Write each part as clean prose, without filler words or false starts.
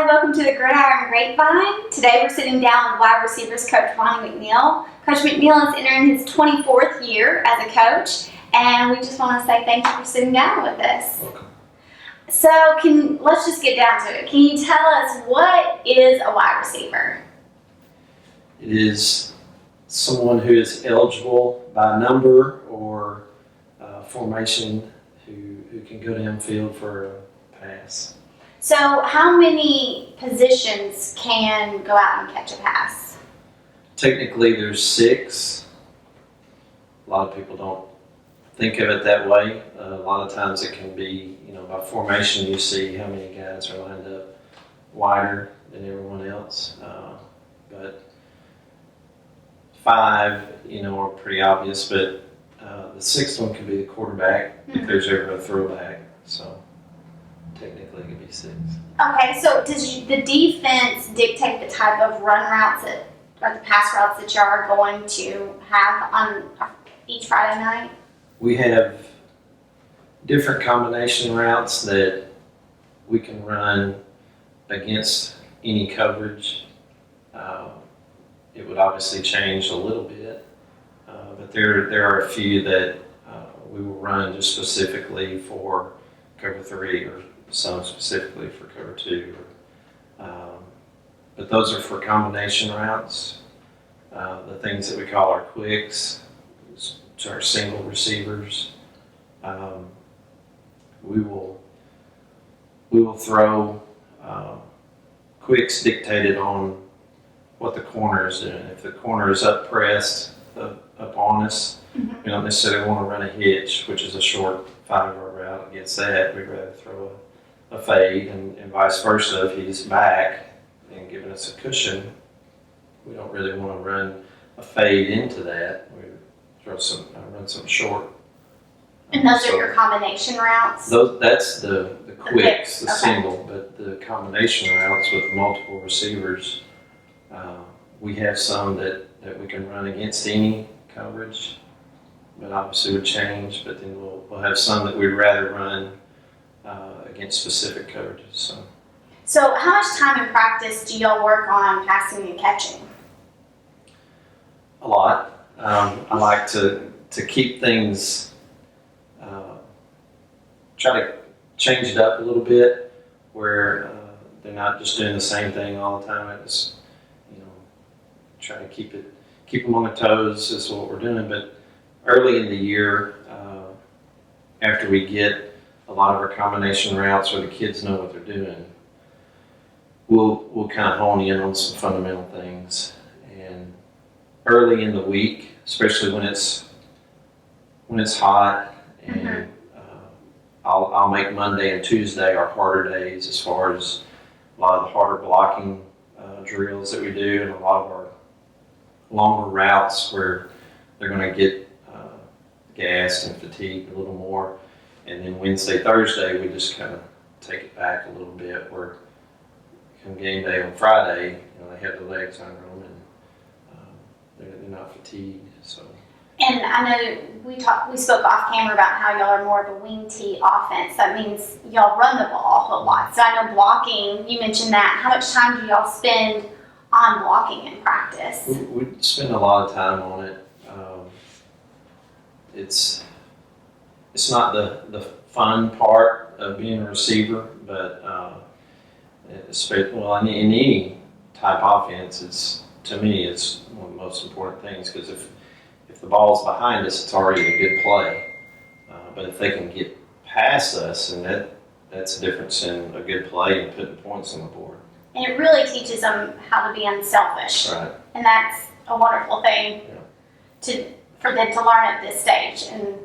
welcome to the Gridiron Grapevine. Today we're sitting down with wide receivers coach Ronnie McNeel. Coach McNeel is entering his 24th year as a coach, and we just want to say thank you for sitting down with us. Welcome. So let's just get down to it. Can you tell us what is a wide receiver? It is someone who is eligible by number or formation who can go downfield for a pass. So how many positions can go out and catch a pass? Technically there's 6. A lot of people don't think of it that way. A lot of times it can be, by formation you see how many guys are lined up wider than everyone else. But 5, are pretty obvious, but the 6th one could be the quarterback if there's ever a throwback. So technically it could be 6. Okay, so does the defense dictate the type of run routes or the pass routes that you are going to have on each Friday night? We have different combination routes that we can run against any coverage. It would obviously change a little bit, but there are a few that we will run just specifically for cover 3 or some specifically for cover 2. But those are for combination routes. The things that we call our quicks, which are single receivers. We will throw quicks dictated on what the corner is doing. If the corner is up pressed up on us, we don't necessarily want to run a hitch, which is a short 5-yard route. Against that, we'd rather throw a fade, and vice versa. If he's back and giving us a cushion, we don't really want to run a fade into that. We run some short. And those are your combination routes? That's the quicks, the Okay. single, but the combination routes with multiple receivers, we have some that we can run against any coverage, but obviously would change. But then we'll have some that we'd rather run against specific coverages. So how much time in practice do y'all work on passing and catching? A lot. I like to keep things, try to change it up a little bit, where they're not just doing the same thing all the time. It's try to keep them on their toes is what we're doing. But early in the year, after we get a lot of our combination routes where the kids know what they're doing, we'll kind of hone in on some fundamental things. And early in the week, especially when it's hot, and I'll make Monday and Tuesday our harder days as far as a lot of the harder blocking drills that we do, and a lot of our longer routes where they're going to get gassed and fatigued a little more. And then Wednesday, Thursday, we just kind of take it back a little bit, where come game day on Friday, they have the legs under them and they're not fatigued. So. And I know we spoke off camera about how y'all are more of a wing tee offense. That means y'all run the ball a whole lot. So I know blocking, you mentioned that. How much time do y'all spend on blocking in practice? We spend a lot of time on it. It's not the fun part of being a receiver, but in any type offense, to me, it's one of the most important things, because if the ball's behind us, it's already a good play. But if they can get past us, and that's the difference in a good play and putting points on the board. And it really teaches them how to be unselfish. Right. And that's a wonderful thing for them to learn at this stage, and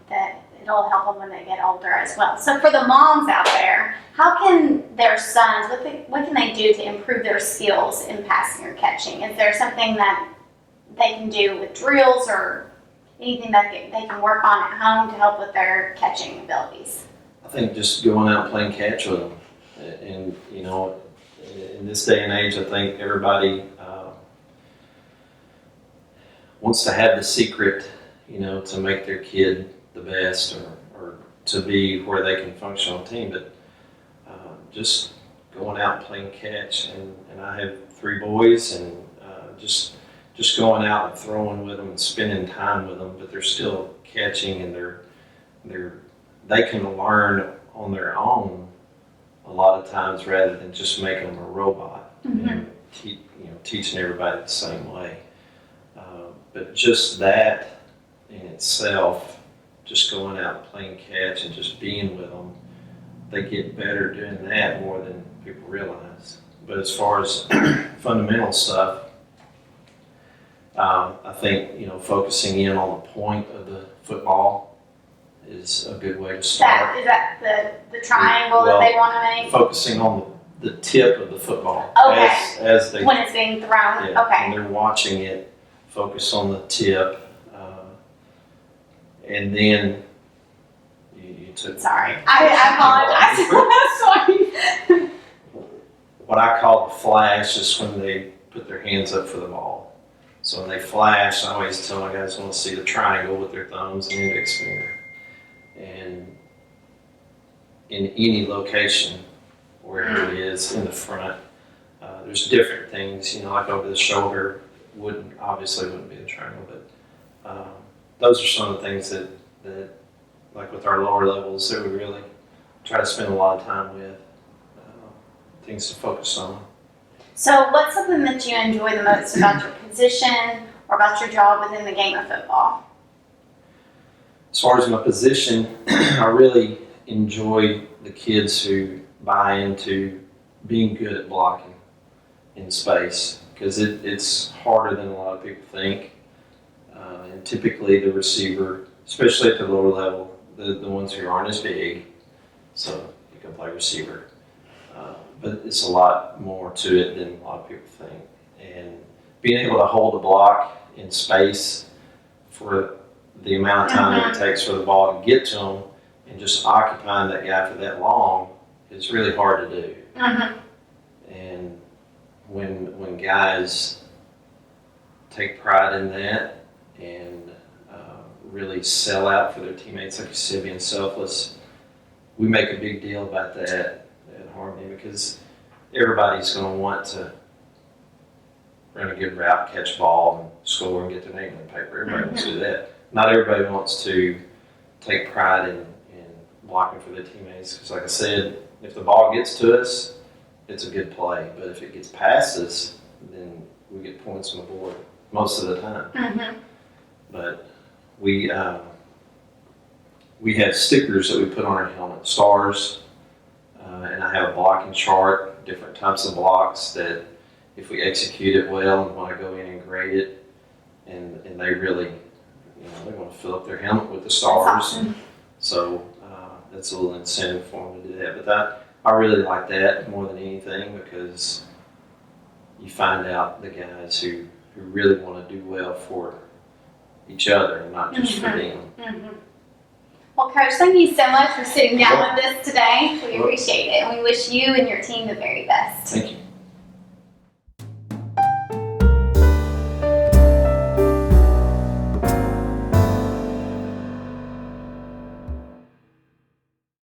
that it'll help them when they get older as well. So for the moms out there, how can their sons, what can they do to improve their skills in passing or catching? Is there something that they can do with drills or anything that they can work on at home to help with their catching abilities? I think just going out and playing catch with them. And, in this day and age, I think everybody wants to have the secret, to make their kid the best or to be where they can function on a team. But just going out and playing catch, and I have 3 boys, and just going out and throwing with them and spending time with them, but they're still catching, and they can learn on their own a lot of times rather than just making them a robot and teaching everybody the same way. But just that in itself, just going out and playing catch and just being with them, they get better doing that more than people realize. But as far as fundamental stuff, I think, focusing in on the point of the football is a good way to start. Is that the triangle that they want to make? Focusing on the tip of the football. Okay. As they, when it's being thrown? yeah, Okay. when they're watching it, focus on the tip. And then you took... Sorry. I apologize. Sorry. What I call the flash is when they put their hands up for the ball. So when they flash, I always tell my guys want to see the triangle with their thumbs and index finger. And in any location, wherever it is in the front, there's different things, like over the shoulder obviously wouldn't be the triangle, but those are some of the things that like with our lower levels that we really try to spend a lot of time with, things to focus on. So what's something that you enjoy the most about your position or about your job within the game of football? As far as my position, I really enjoy the kids who buy into being good at blocking in space, because it's harder than a lot of people think. And typically the receiver, especially at the lower level, the ones who aren't as big, so you can play receiver. But it's a lot more to it than a lot of people think. And being able to hold a block in space for the amount of time it takes for the ball to get to them and just occupying that guy for that long is really hard to do. And when guys take pride in that and really sell out for their teammates, like you said, being selfless, we make a big deal about that at Harmony, because everybody's going to want to run a good route, catch ball, and score and get their name in the paper. Everybody wants to do that. Not everybody wants to take pride in blocking for their teammates, because like I said, if the ball gets to us, it's a good play. But if it gets past us, then we get points on the board most of the time. But we have stickers that we put on our helmet, stars, and I have a blocking chart, different types of blocks that if we execute it well and want to go in and grade it, and they really, they want to fill up their helmet with the stars. That's awesome. So that's a little incentive for them to do that. But I really like that more than anything, because you find out the guys who really want to do well for each other and not just for them. Well, Coach, thank you so much for sitting down with us today. We appreciate it, and we wish you and your team the very best. Thank you.